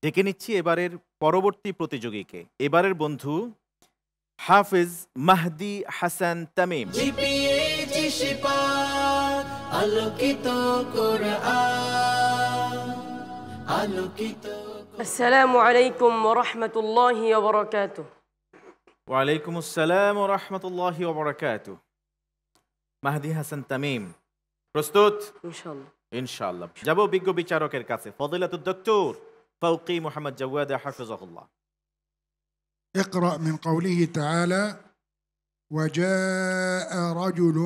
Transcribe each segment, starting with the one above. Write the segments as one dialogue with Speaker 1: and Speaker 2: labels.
Speaker 1: ডেকে নিচ্ছি এবারের পরবর্তী প্রতিযোগীকে। এবারের বন্ধু হাফিজ মাহদি হাসান তামিম।
Speaker 2: আসসালামু আলাইকুম ওয়া রাহমাতুল্লাহি ওয়া বারাকাতুহু।
Speaker 1: ওয়ালাইকুম আসসালাম ওয়া রাহমাতুল্লাহি ওয়া বারাকাতুহু। মাহদি হাসান তামিম প্রস্তুত?
Speaker 2: ইনশাআল্লাহ।
Speaker 1: ইনশাআল্লাহ। যাব বিজ্ঞ বিচারকের কাছে। ফজিলাতুদ ডক্টর ফাউকি মুহাম্মদ জাওয়াদ হাফিজাহুল্লাহ।
Speaker 3: اقرأ من قوله تعالى: وجاء رجل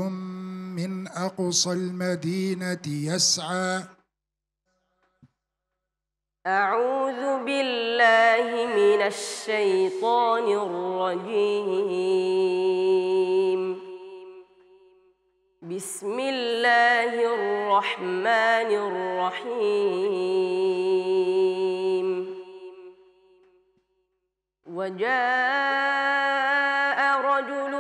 Speaker 3: من أقصى المدينة يسعى.
Speaker 2: أعوذ بالله من الشيطان الرجيم. بسم الله الرحمن الرحيم. وجاء رجل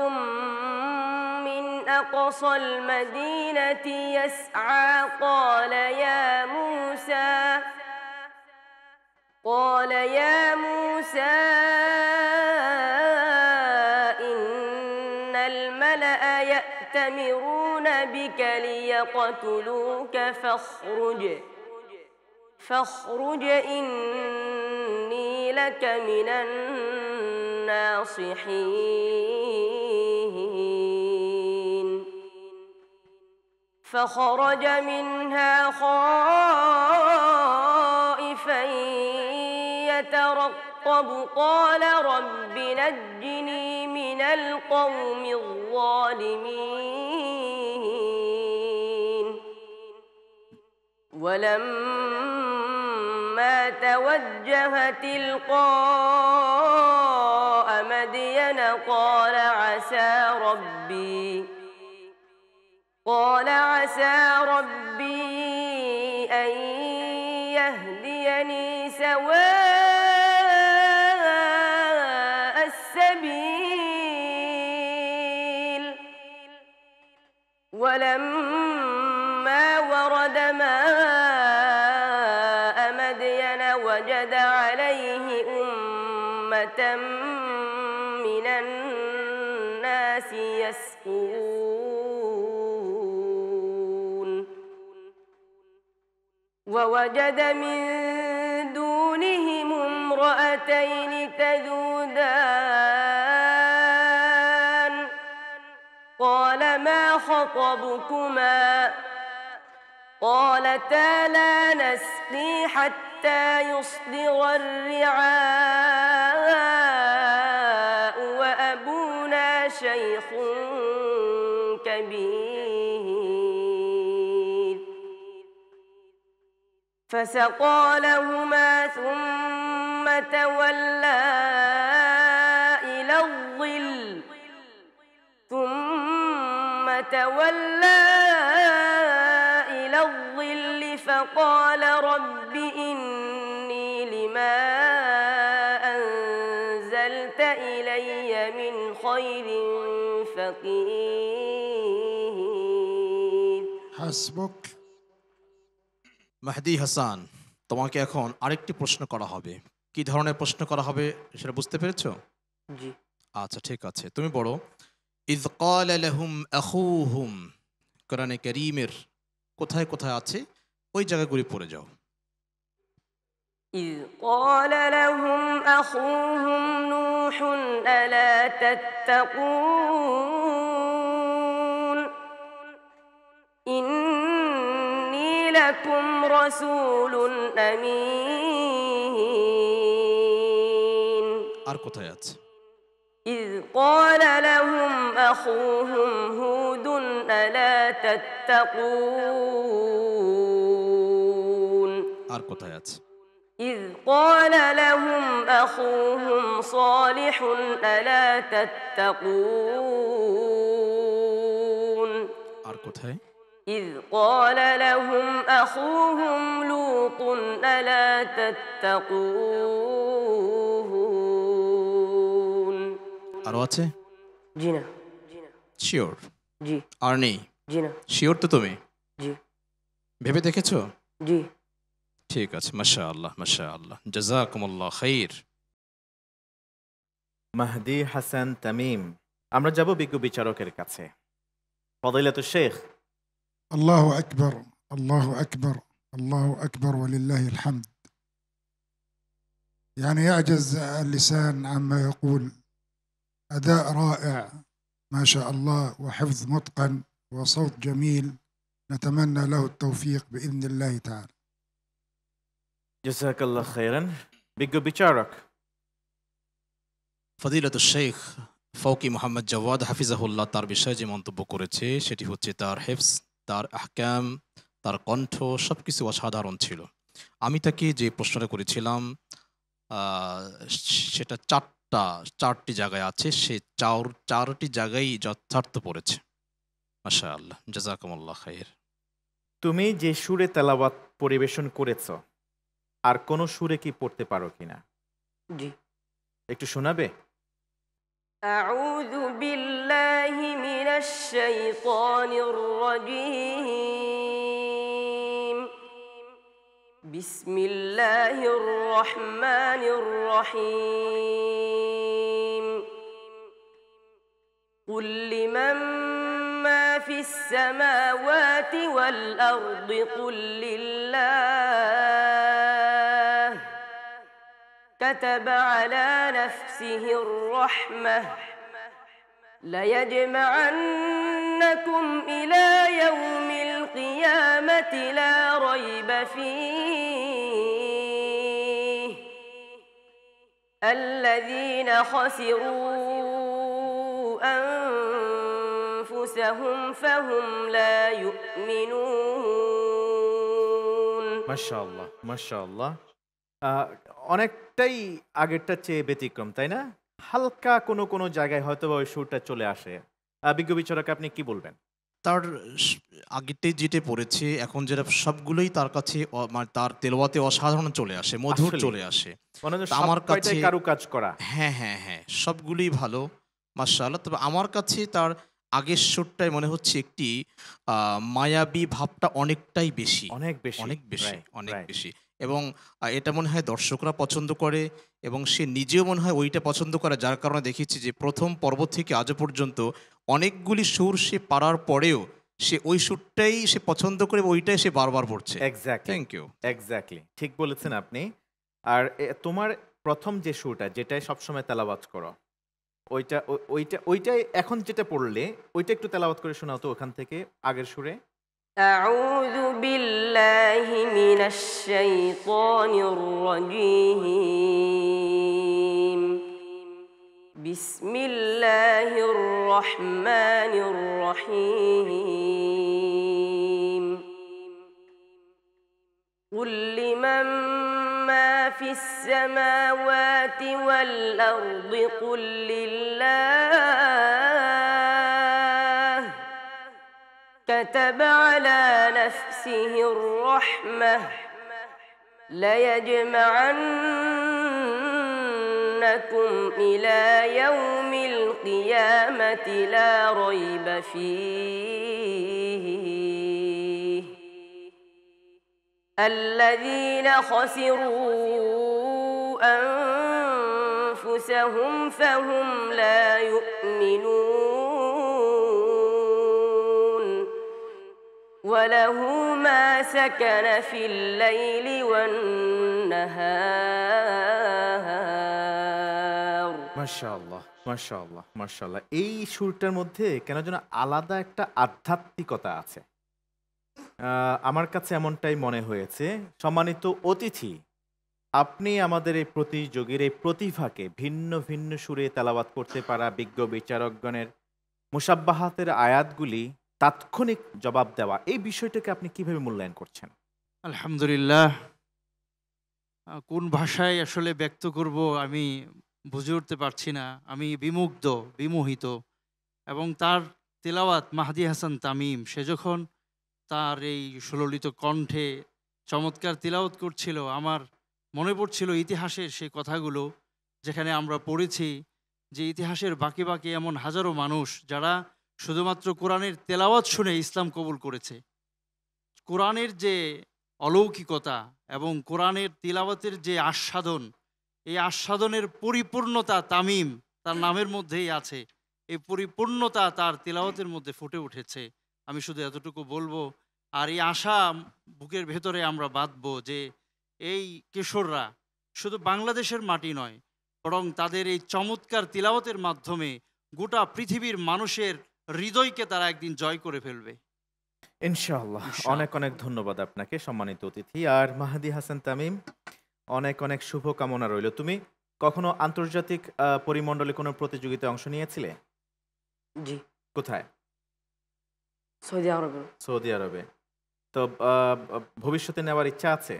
Speaker 2: من أقصى المدينة يسعى قال يا موسى إن الملأ يأتمرون بك ليقتلوك فاخرج إني لك من الناصحين. فخرج منها خائفا يترقب قال رب نجني من القوم الظالمين. ولما توجه تلقاء مدين قال عسى ربي أن يهديني سواء السبيل. ولما ورد ماء مدين وجد عليه أمة من الناس يسقون ووجد من دونهم امرأتين تذودان قال ما خطبكما قالتا لا نسقي حتى يصدر الرعاء وأبونا شيخ كبير. فسقى لهما ثم تولى إلى الظل فقال رب إني لما أنزلت إلي من خير فقير.
Speaker 3: حسبك.
Speaker 4: মাহদি হাসান, তোমাকে এখন আরেকটি প্রশ্ন করা হবে। কি ধরনের প্রশ্ন করা হবে সেটা বুঝতে পেরেছো?
Speaker 2: জি।
Speaker 4: আচ্ছা, ঠিক আছে। তুমি পড়ো। ইয ক্বালা লাহুম আখুহুম, কোরআনে কারীমের কোথায় কোথায় আছে ওই জায়গাগুলি পড়ে যাও।
Speaker 2: إذ قال لهم أخوهم نوح ألا تتقون إني لكم رسول أمين.
Speaker 4: আর কোথায় আছে?
Speaker 2: إذ قال لهم أخوهم هود ألا تتقون
Speaker 4: আর কোথায় আছে?
Speaker 2: إذ قال لهم أخوهم صالح ألا تتقون
Speaker 4: আর কোথায়?
Speaker 2: إذ قال لهم أخوهم لوط ألا تتقون
Speaker 4: আরো আছে?
Speaker 2: জি না।
Speaker 4: শিওর?
Speaker 2: জি।
Speaker 4: আর নেই?
Speaker 2: জি না।
Speaker 4: শিওর তো তুমি?
Speaker 2: জি।
Speaker 4: ভেবে দেখেছো?
Speaker 2: জি।
Speaker 4: ঠিক আছে, মাশাআল্লাহ মাশাআল্লাহ, জাযাকুমুল্লাহ খাইর।
Speaker 1: মাহদি হাসান তামিম, আমরা যাব বিজ্ঞ বিচারকের কাছে। ফদিলাতুশ শেখ।
Speaker 3: الله أكبر الله أكبر الله أكبر ولله الحمد. يعني يعجز اللسان عما يقول. أداء رائع ما شاء الله، وحفظ متقن، وصوت جميل، نتمنى له التوفيق بإذن الله تعالى.
Speaker 1: জাযাকাল্লাহ খাইরান। বিজ্ঞ বিচারক।
Speaker 4: ফদিলাতুশ শেখ ফৌকি মোহাম্মদ জাওয়াদ হাফিজাহুল্লাহ তার বিষয়ে যে মন্তব্য করেছে সেটি হচ্ছে তার হিফজ, তার আহকাম, তার কণ্ঠ সবকিছু অসাধারণ ছিল। আমি তাকে যে প্রশ্নটা করেছিলাম সেটা চারটি জায়গায় আছে, সে চারটি জায়গায় যথার্থ পড়েছে। মাশাআল্লাহ, জাযাকুমুল্লাহ খাইর।
Speaker 1: তুমি যে সুরে তেলাওয়াত পরিবেশন করেছো, আর কোন সুরে কি পড়তে পারো কিনা
Speaker 2: জি।
Speaker 1: একটু শোনাবে?
Speaker 2: أعوذ بالله من الشيطان الرجيم. بسم الله الرحمن الرحيم. قل لمن ما في السماوات والأرض قل لله كتب على نفسه الرحمة ليجمعنكم إلى يوم القيامة لا ريب فيه الذين خسروا أنفسهم فهم لا يؤمنون.
Speaker 1: মাশাআল্লাহ মাশাআল্লাহ। অনেকটাই আগেরটা চেয়ে ব্যতিক্রম, তাই না? হালকা কোনো কোনো জায়গায় হয়তো ওই সুরটা চলে আসে। বিজ্ঞ বিচারক, আপনি কি বলবেন?
Speaker 4: তার আগেরটাই যেটা পড়েছে, এখন যেটা সবগুলোই তার কাছে মানে তার তেলাওয়াতে অসাধারণ চলে আসে, মধুর
Speaker 1: আসলেই।
Speaker 4: চলে আসে।
Speaker 1: মনে হয়
Speaker 4: আমার
Speaker 1: সবকয়টাই
Speaker 4: কাছে
Speaker 1: কারুকাজ করা।
Speaker 4: হ্যাঁ হ্যাঁ হ্যাঁ, সবগুলোই ভালো মাশাআল্লাহ। তবে আমার কাছে তার আগের সুরটাই মনে হচ্ছে একটি মায়াবী ভাবটা অনেকটাই বেশি,
Speaker 1: অনেক বেশি,
Speaker 4: অনেক বেশি,
Speaker 1: Right,
Speaker 4: অনেক
Speaker 1: right.
Speaker 4: বেশি। এবং এটা মনে হয় দর্শকরা পছন্দ করে এবং সে নিজেও মনে হয় ওইটা পছন্দ করে, যার কারণে দেখেছি যে প্রথম পর্ব থেকে আজও পর্যন্ত অনেকগুলি সুর সে পারার পরেও সে ওই সুরটাই সে পছন্দ করে, ওইটাই সে বারবার পড়ছে।
Speaker 1: Exactly,
Speaker 4: thank you.
Speaker 1: এক্স্যাক্টলি ঠিক বলেছেন আপনি। আর তোমার প্রথম যে সুরটা, যেটাই সবসময় তেলাওয়াত করো, ওইটাই এখন যেটা পড়লে, ওইটা একটু তেলাওয়াত করে শোনাও তো ওখান থেকে আগের সুরে।
Speaker 2: أعوذ بالله من الشيطان الرجيم. بسم الله الرحمن الرحيم. قل لمن ما في السماوات والأرض قل لله كتب على نفسه الرحمة ليجمعنكم إلى يوم القيامة لا ريب فيه الذين خسروا أنفسهم فهم لا يؤمنون وله ما سكن في الليل والنهار.
Speaker 1: মাশাআল্লাহ মাশাআল্লাহ মাশাআল্লাহ। এই সুরটার মধ্যে কেন যেন আলাদা একটা আধ্যাত্মিকতা আছে। আমার কাছে এমনটাই মনে হয়েছে। সম্মানিত অতিথি, আপনি আমাদের এই প্রতিযোগীর এই প্রতিভাকে ভিন্ন ভিন্ন সুরে তেলাওয়াত করতে পারা বিজ্ঞ বিচারকগণের মুসাব্বাহাতের আয়াতগুলি তাৎক্ষণিক জবাব দেওয়া, এই বিষয়টাকে আপনি কিভাবে মূল্যায়ন করছেন?
Speaker 5: আলহামদুলিল্লাহ, কোন ভাষায় আসলে ব্যক্ত করব আমি বুঝে উঠতে পারছি না। আমি বিমুগ্ধ, বিমোহিত। এবং তার তেলাওয়াত, মাহদি হাসান তামিম, সে যখন তার এই সুললিত কণ্ঠে চমৎকার তেলাওয়াত করছিল, আমার মনে পড়ছিল ইতিহাসের সেই কথাগুলো, যেখানে আমরা পড়েছি যে ইতিহাসের বাকি বাকি এমন হাজারো মানুষ যারা শুধুমাত্র কোরআনের তেলাওয়াত শুনে ইসলাম কবুল করেছে। কোরআনের যে অলৌকিকতা এবং কোরআনের তিলাওয়াতের যে আস্বাদন, এই আস্বাদনের পরিপূর্ণতা তামিম তার নামের মধ্যেই আছে। এই পরিপূর্ণতা তার তিলাওয়াতের মধ্যে ফুটে উঠেছে। আমি শুধু এতটুকু বলবো, আর এই আশা বুকের ভেতরে আমরা বাঁধবো যে এই কিশোররা শুধু বাংলাদেশের মাটি নয়, বরং তাদের এই চমৎকার তিলাওয়াতের মাধ্যমে গোটা পৃথিবীর মানুষের হৃদয়কে তারা একদিন জয় করে ফেলবে।
Speaker 1: ইনশাআল্লাহ।
Speaker 5: ইনশাআল্লাহ।
Speaker 1: অনেক অনেক ধন্যবাদ আপনাকে সম্মানিত অতিথি। আর মাহাদি হাসান তামিম, অনেক অনেক শুভকামনা রইল। তুমি কখনো আন্তর্জাতিক পরিমণ্ডলে কোনো প্রতিযোগিতায় অংশ নিয়েছিলে?
Speaker 2: জি,
Speaker 1: কোথায়?
Speaker 2: সৌদি আরবে।
Speaker 1: সৌদি আরবে। তো ভবিষ্যতে নেওয়ার ইচ্ছা আছে?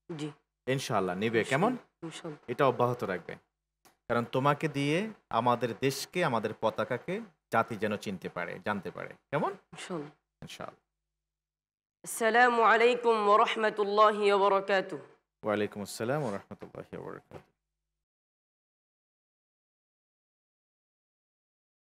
Speaker 2: জি,
Speaker 1: ইনশাআল্লাহ নিবে। কেমন?
Speaker 2: ইনশাল্লাহ।
Speaker 1: এটা অব্যাহত রাখবে। কারণ তোমাকে দিয়ে আমাদের দেশকে, আমাদের পতাকাকে জাতি যেন চিনতে পারে, জানতে পারে। কেমন?
Speaker 2: ইনশাল্লাহ।
Speaker 1: ইনশাআল্লাহ।
Speaker 2: আসসালামু আলাইকুম ওয়া রাহমাতুল্লাহি ওয়া বারাকাতুহু।
Speaker 1: ওয়ালাইকুম আসসালাম ওয়া রাহমাতুল্লাহি ওয়া বারাকাতুহু।